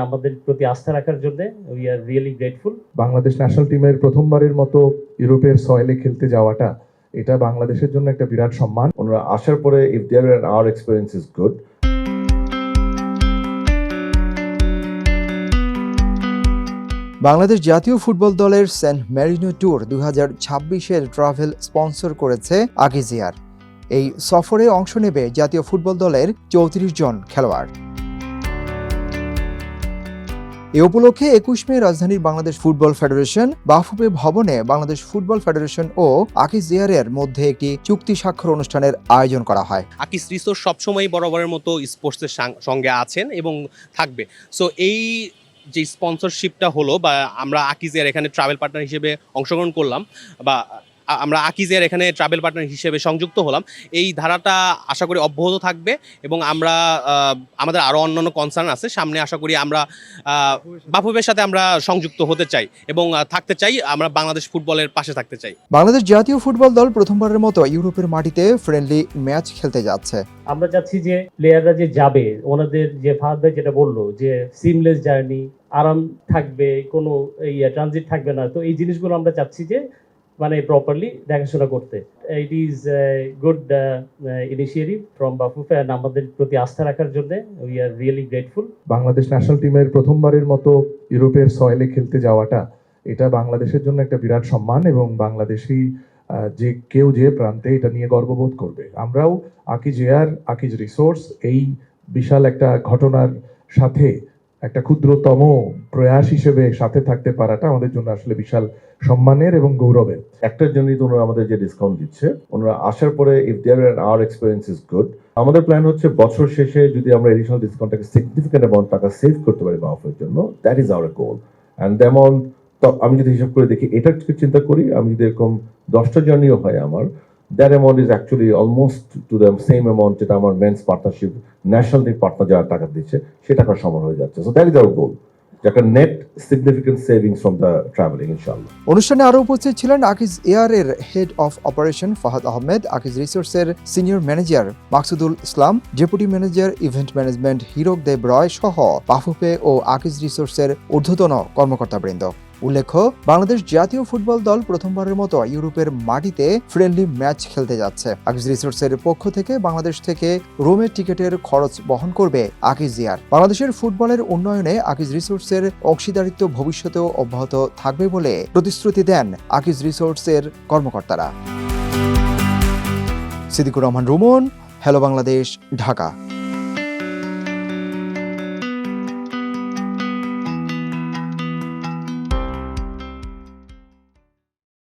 আমাদের প্রতি আস্থা রাখার জন্য we are really grateful. Bangladesh national টিমের প্রথমবারের মতো ইউরোপের সয়েলে খেলতে যাওয়াটা এটা বাংলাদেশের জন্য একটা বিরাট সম্মান। ওনারা আসার পরে if there and our experience is good. Bangladesh জাতীয় ফুটবল দলের সেন্ট মেরিনো ট্যুর 2026-এর ট্রাভেল স্পন্সর করেছে আকিজিয়ার। এই সফরে অংশ নেবে জাতীয় ফুটবল দলের 34 জন খেলোয়াড়। এ উপলক্ষে 21 মে রাজধানীর বাংলাদেশ ফুটবল ফেডারেশন বাফুফে ভবনে বাংলাদেশ ফুটবল ফেডারেশন ও আকিজিয়ারের মধ্যে একটি চুক্তি স্বাক্ষর অনুষ্ঠানের আয়োজন করা হয়। আকিজ রিসোর্স সবসময় বরাবরের মতো স্পোর্টসের সঙ্গে আছেন এবং থাকবে। সো এই যে স্পন্সরশিপটা হলো বা আমরা আকিজিয়ার এখানে ট্রাভেল পার্টনার হিসেবে অংশগ্রহণ করলাম বা আমরা আকিজিয়ার এখানে ট্রাভেল পার্টনার হিসেবে সংযুক্ত হলাম, এই ধারাটা আশা করি অব্যাহত থাকবে এবং আমরা আমাদের আরও অন্যান্য কনসার্ন আছে সামনে। আশা করি আমরা বাফুফের সাথে আমরা সংযুক্ত হতে চাই এবং থাকতে চাই, আমরা বাংলাদেশ ফুটবলের পাশে থাকতে চাই। বাংলাদেশ জাতীয় ফুটবল দল প্রথমবারের মতো ইউরোপের মাটিতে ফ্রেন্ডলি ম্যাচ খেলতে যাচ্ছে। আমরা চাচ্ছি যে প্লেয়াররা যে যাবে, ওনাদের যে ফাহাদ ভাই যেটা বললো যে সিমলেস জার্নি, আরাম থাকবে, কোনো ট্রানজিট থাকবে না। তো এই জিনিসগুলো আমরা চাচ্ছি যে মানে প্রপারলি দেখাশোনা করতে। It is good initiative from BAFUFE and আমাদের প্রতি আস্থা রাখার জন্য we are really grateful. Bangladesh national টিমের প্রথমবারের মতো ইউরোপের সয়েলে খেলতে যাওয়াটা এটা বাংলাদেশের জন্য একটা বিরাট সম্মান এবং বাংলাদেশি যে কেউ যে প্রান্তে এটা নিয়ে গর্ববোধ করবে। আমরাও আকিজ রিসোর্স এই বিশাল একটা ঘটনার সাথে একটা ক্ষুদ্রতম প্রয়াস হিসেবে সাথে থাকতে পারাটা আমাদের জন্য আসলে বিশাল সম্মানের এবং গৌরবের। একটার জন্যই তো ওনারা আমাদের যে ডিসকাউন্ট দিচ্ছে, ওনারা আসার পরে if there and our experience is good. আমাদের প্ল্যান হচ্ছে বছর শেষে যদি আমরা এডিশনাল ডিসকাউন্টটাকে সিগনিফিক্যান্ট অ্যামাউন্ট টাকা সেভ করতে পারি বাফুফের জন্য, that is our goal. And the amount আমি যদি হিসাব করে দেখি, এটার চিন্তা করি, আমি যদি এরকম 10টা জার্নিও হয় আমার, that amount is actually almost to the same amount যেটা আমার men's partnership national team partner যারা টাকা দিচ্ছে সে টাকার সমান হয়ে যাচ্ছে। So that is our goal, একটা net significant savings from the traveling ইনশাআল্লাহ। অনুষ্ঠানে আরও উপস্থিত ছিলেন আকিজ এয়ারের head of operation Fahad Ahmed, Akij রিসোর্সের senior manager Maksudul Islam, deputy manager event management Hirok Deb Roy সহ বাফুফে ও আকিজ রিসোর্সের ঊর্ধ্বতন কর্মকর্তাবৃন্দ। উল্লেখ্য, বাংলাদেশ জাতীয় ফুটবল দল প্রথমবারের মতো ইউরোপের মাটিতে ফ্রেন্ডলি ম্যাচ খেলতে যাচ্ছে। আকিজ রিসোর্সের পক্ষ থেকে বাংলাদেশ থেকে রোমের টিকেটের খরচ বহন করবে আকিজিয়ার। বাংলাদেশের ফুটবলের উন্নয়নে আকিজ রিসোর্সের অংশীদারিত্ব ভবিষ্যতেও অব্যাহত থাকবে বলে প্রতিশ্রুতি দেন আকিজ রিসোর্সের কর্মকর্তারা। সিদ্দিকুর রহমান রুমন, হ্যালো বাংলাদেশ, ঢাকা।